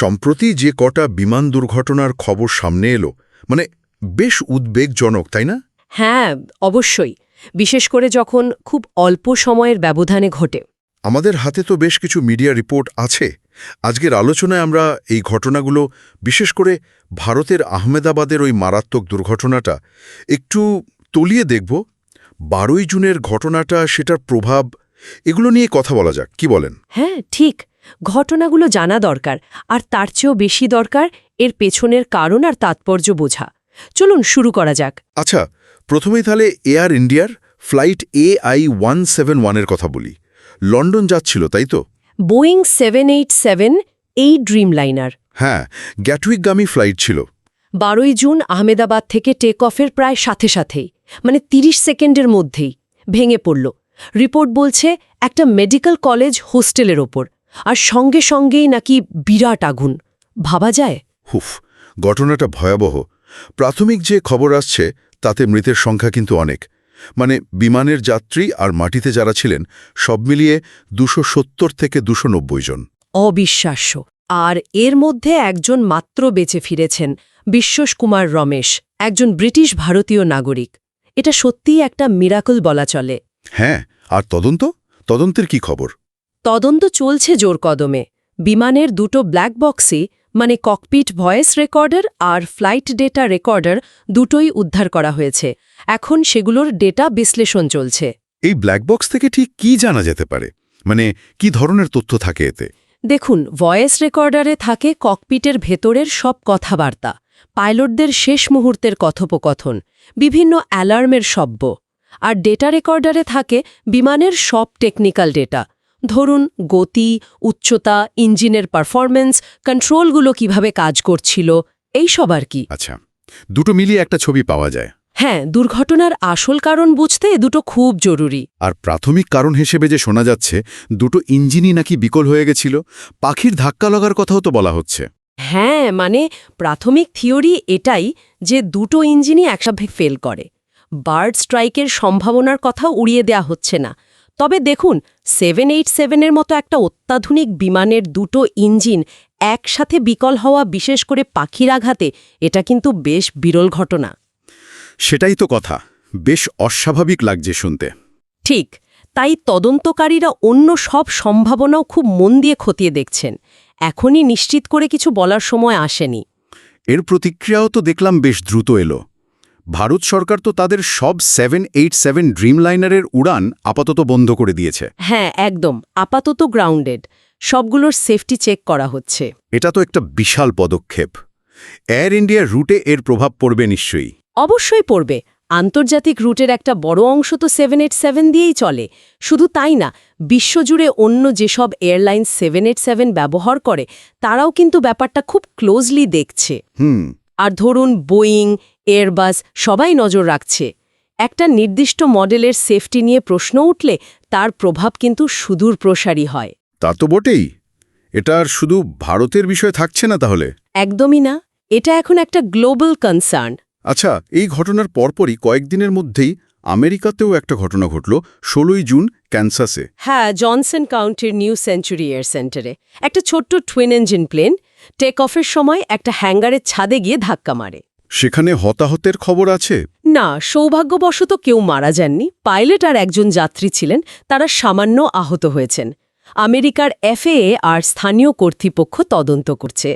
সম্প্রতি যে কটা বিমান দুর্ঘটনার খবর সামনে এলো মানে বেশ উদ্বেগজনক তাই না? হ্যাঁ, অবশ্যই। বিশেষ করে যখন খুব অল্প সময়ের ব্যবধানে ঘটে। আমাদের হাতে তো বেশ কিছু মিডিয়া রিপোর্ট আছে। আজকের আলোচনায় আমরা এই ঘটনাগুলো, বিশেষ করে ভারতের আহমেদাবাদের ওই মারাত্মক দুর্ঘটনাটা একটু তলিয়ে দেখব। 12ই জুনের ঘটনাটা, সেটার প্রভাব, এগুলো নিয়ে কথা বলা যাক, কি বলেন? হ্যাঁ, ঠিক। ঘটনাগুলো জানা দরকার, আর তার চেয়েও বেশি দরকার এর পেছনের কারণ আর তাৎপর্য বোঝা। চলুন শুরু করা যাক। আচ্ছা, প্রথমেই তাহলে এয়ার ইন্ডিয়ার ফ্লাইট AI-171-এর কথা বলি। লন্ডন যাচ্ছিল, তাই তো? বোয়িং 787 এই ড্রিমলাইনার। হ্যাঁ, গ্যাটউইকগামী ফ্লাইট ছিল। 12ই জুন আহমেদাবাদ থেকে টেক অফের প্রায় সাথে সাথেই, মানে 30 সেকেন্ডের মধ্যেই ভেঙে পড়ল। রিপোর্ট বলছে একটা মেডিকেল কলেজ হোস্টেলের ওপর, আর সঙ্গে সঙ্গেই নাকি বিরাট আগুন। ভাবা যায়? হুফ, ঘটনাটা ভয়াবহ। প্রাথমিক যে খবর আসছে তাতে মৃতের সংখ্যা কিন্তু অনেক। মানে বিমানের যাত্রী আর মাটিতে যারা ছিলেন সব মিলিয়ে 270 থেকে 290 জন। অবিশ্বাস্য। আর এর মধ্যে একজন মাত্র বেঁচে ফিরেছেন, বিশ্বস কুমার রমেশ, একজন ব্রিটিশ ভারতীয় নাগরিক। এটা সত্যিই একটা মিরাকল বলা চলে। হ্যাঁ, আর তদন্তের কি খবর? তদন্ত চলছে জোর কদমে। বিমানের দুটো ব্ল্যাক বক্সই, মানে ককপিট ভয়েস রেকর্ডার আর ফ্লাইট ডেটা রেকর্ডার, দুটোই উদ্ধার করা হয়েছে। এখন সেগুলোর ডেটা বিশ্লেষণ চলছে। এই ব্ল্যাক বক্স থেকে ঠিক কি জানা যেতে পারে? মানে কি ধরনের তথ্য থাকে এতে? দেখুন, ভয়েস রেকর্ডারে থাকে ককপিটের ভেতরের সব কথাবার্তা, পাইলটদের শেষ মুহূর্তের কথোপকথন, বিভিন্ন অ্যালার্মের শব্দ। আর ডেটা রেকর্ডারে থাকে বিমানের সব টেকনিক্যাল ডেটা, ধরুন গতি, উচ্চতা, ইঞ্জিনের পারফরমেন্স, কন্ট্রোলগুলো কিভাবে কাজ করছিল, এই সব আর কি। আচ্ছা, দুটো মিলিয়ে একটা ছবি পাওয়া যায়। হ্যাঁ, দুর্ঘটনার আসল কারণ বুঝতে এ দুটো খুব জরুরি। আর প্রাথমিক কারণ হিসেবে যে শোনা যাচ্ছে, দুটো ইঞ্জিনই নাকি বিকল হয়ে গেছিল। পাখির ধাক্কা লাগার কথাও তো বলা হচ্ছে। হ্যাঁ, মানে প্রাথমিক থিওরি এটাই যে দুটো ইঞ্জিনই একসাথে ফেল করে। বার্ড স্ট্রাইকের সম্ভাবনার কথাও উড়িয়ে দেয়া হচ্ছে না। তবে দেখুন, 787-এর মতো একটা অত্যাধুনিক বিমানের দুটো ইঞ্জিন একসাথে বিকল হওয়া, বিশেষ করে পাখির আঘাতে, এটা কিন্তু বেশ বিরল ঘটনা। সেটাই তো কথা, বেশ অস্বাভাবিক লাগছে শুনতে। ঠিক, তাই তদন্তকারীরা অন্য সব সম্ভাবনাও খুব মন দিয়ে খতিয়ে দেখছেন। এখনই নিশ্চিত করে কিছু বলার সময় আসেনি। এর প্রতিক্রিয়াও তো দেখলাম বেশ দ্রুত এলো। ভারত সরকার তো তাদের সব 787 ড্রিমলাইনারের উড়ান আপাতত বন্ধ করে দিয়েছে। হ্যাঁ, একদম আপাতত গ্রাউন্ডেড। সবগুলোর সেফটি চেক করা হচ্ছে। এটা তো একটা বিশাল পদক্ষেপ। এয়ার ইন্ডিয়ার রুটে এর প্রভাব পড়বে নিশ্চয়ই। অবশ্যই পড়বে। আন্তর্জাতিক রুটের একটা বড় অংশ তো 787 দিয়েই চলে। শুধু তাই না, বিশ্বজুড়ে অন্য যেসব এয়ারলাইন্স 787 ব্যবহার করে তারাও কিন্তু ব্যাপারটা খুব ক্লোজলি দেখছে। আর ধরুন বোয়িং, এয়ারবাস সবাই নজর রাখছে। একটা নির্দিষ্ট মডেলের সেফটি নিয়ে প্রশ্ন উঠলে তার প্রভাব কিন্তু সুদূর প্রসারী হয়। তা তো বটেই। এটা আর শুধু ভারতের বিষয় থাকছে না তাহলে? একদমই না, এটা এখন একটা গ্লোবাল কনসার্ন। আচ্ছা, এই ঘটনার পরপরই কয়েকদিনের মধ্যেই আমেরিকাতেও একটা ঘটনা ঘটল। 16ই জুন ক্যানসাসে। হ্যাঁ, জনসন কাউন্টির নিউ সেঞ্চুরি এয়ার সেন্টারে একটা ছোট্ট টুইন ইঞ্জিন প্লেন টেক অফের সময় একটা হ্যাঙ্গারের ছাদে গিয়ে ধাক্কা মারে। সেখানে হতাহতের খবর আছে? না, সৌভাগ্যবশত কেউ মারা যাননি। পাইলট আর একজন যাত্রী ছিলেন, তারা সামান্য আহত হয়েছেন। আমেরিকার FAA আর স্থানীয় কর্তৃপক্ষ তদন্ত করছে।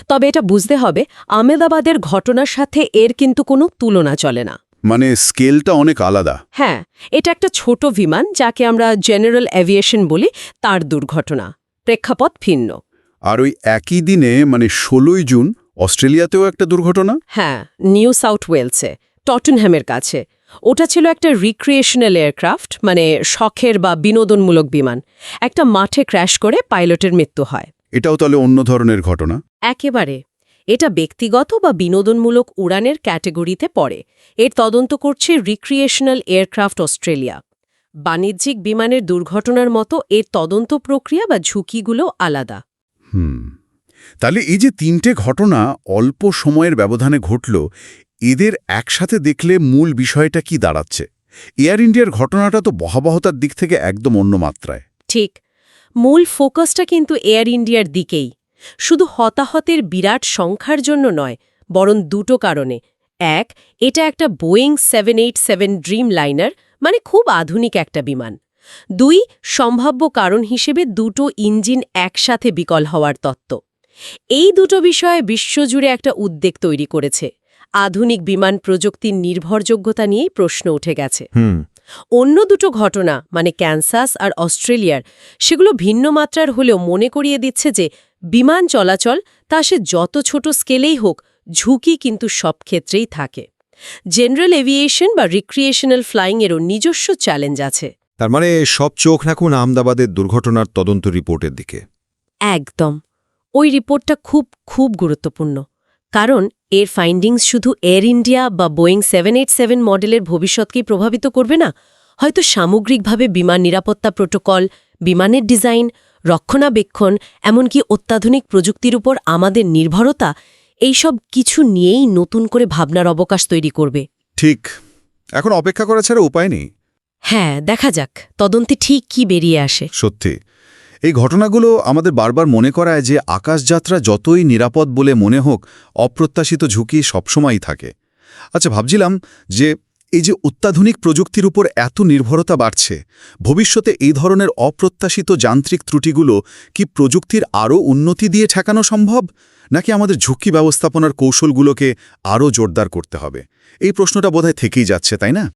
তবে এটা বুঝতে হবে, আহমেদাবাদের ঘটনার সাথে এর কিন্তু কোনো তুলনা চলে না। মানে স্কেলটা অনেক আলাদা। হ্যাঁ, এটা একটা ছোট বিমান, যাকে আমরা জেনারেল এভিয়েশন বলি, তার দুর্ঘটনা। প্রেক্ষাপট ভিন্ন। আর ওই একই দিনে মানে 16ই জুন অস্ট্রেলিয়াতেও একটা দুর্ঘটনা। হ্যাঁ, নিউ সাউথ ওয়েলসে টটনহ্যামের কাছে। ওটা ছিল একটা রিক্রিয়েশনাল এয়ারক্রাফট, মানে শখের বা বিনোদনমূলক বিমান। একটা মাঠে ক্র্যাশ করে পাইলটের মৃত্যু হয়। এটাও তাহলে অন্য ধরনের ঘটনা? একেবারে। এটা ব্যক্তিগত বা বিনোদনমূলক উড়ানের ক্যাটেগরিতে পড়ে। এর তদন্ত করছে রিক্রিয়েশনাল এয়ারক্রাফট অস্ট্রেলিয়া। বাণিজ্যিক বিমানের দুর্ঘটনার মতো এর তদন্ত প্রক্রিয়া বা ঝুঁকিগুলো আলাদা। তাহলে এই যে তিনটে ঘটনা অল্প সময়ের ব্যবধানে ঘটল, এদের একসাথে দেখলে মূল বিষয়টা কি দাঁড়াচ্ছে? এয়ার ইন্ডিয়ার ঘটনাটা তো ভয়াবহতার দিক থেকে একদম অন্য মাত্রায়। ঠিক, মূল ফোকাসটা কিন্তু এয়ার ইন্ডিয়ার দিকেই। শুধু হতাহতের বিরাট সংখ্যার জন্য নয়, বরং দুটো কারণে। এক, এটা একটা বোয়িং 787 ড্রিম লাইনার, মানে খুব আধুনিক একটা বিমান। দুই, সম্ভাব্য কারণ হিসেবে দুটো ইঞ্জিন একসাথে বিকল হওয়ার তত্ত্ব। এই দুটো বিষয়ে বিশ্বজুড়ে একটা উদ্বেগ তৈরি করেছে। আধুনিক বিমান প্রযুক্তির নির্ভরযোগ্যতা নিয়েই প্রশ্ন উঠে গেছে। অন্য দুটো ঘটনা, মানে ক্যানসাস আর অস্ট্রেলিয়ার, সেগুলো ভিন্ন মাত্রার হলেও মনে করিয়ে দিচ্ছে যে বিমান চলাচল, তা সে যত ছোট স্কেলেই হোক, ঝুঁকি কিন্তু সব ক্ষেত্রেই থাকে। জেনারেল এভিয়েশন বা রিক্রিয়েশনাল ফ্লাইংয়েরও নিজস্ব চ্যালেঞ্জ আছে। তার মানে সব চোখ রাখুন আহমেদাবাদের দুর্ঘটনার তদন্ত রিপোর্টের দিকে। একদম। ওই রিপোর্টটা খুব গুরুত্বপূর্ণ, কারণ এর ফাইন্ডিংস শুধু এয়ার ইন্ডিয়া বা বোয়িং 787 মডেলের ভবিষ্যৎকেই প্রভাবিত করবে না, হয়তো সামগ্রিকভাবে বিমান নিরাপত্তা প্রোটোকল, বিমানের ডিজাইন, রক্ষণাবেক্ষণ, এমনকি অত্যাধুনিক প্রযুক্তির উপর আমাদের নির্ভরতা, এইসব কিছু নিয়েই নতুন করে ভাবনার অবকাশ তৈরি করবে। ঠিক, এখন অপেক্ষা করা ছাড়া উপায় নেই। হ্যাঁ, দেখা যাক তদন্তে ঠিক কি বেরিয়ে আসে। সত্যি, এই ঘটনাগুলো আমাদের বারবার মনে করায় যে আকাশযাত্রা যতই নিরাপদ বলে মনে হোক, অপ্রত্যাশিত ঝুঁকি সবসময়ই থাকে। আচ্ছা, ভাবছিলাম যে এই যে অত্যাধুনিক প্রযুক্তির উপর এত নির্ভরতা বাড়ছে, ভবিষ্যতে এই ধরনের অপ্রত্যাশিত যান্ত্রিক ত্রুটিগুলো কি প্রযুক্তির আরও উন্নতি দিয়ে ঠেকানো সম্ভব, নাকি আমাদের ঝুঁকি ব্যবস্থাপনার কৌশলগুলোকে আরও জোরদার করতে হবে? এই প্রশ্নটা বোধহয় থেকেই যাচ্ছে, তাই না?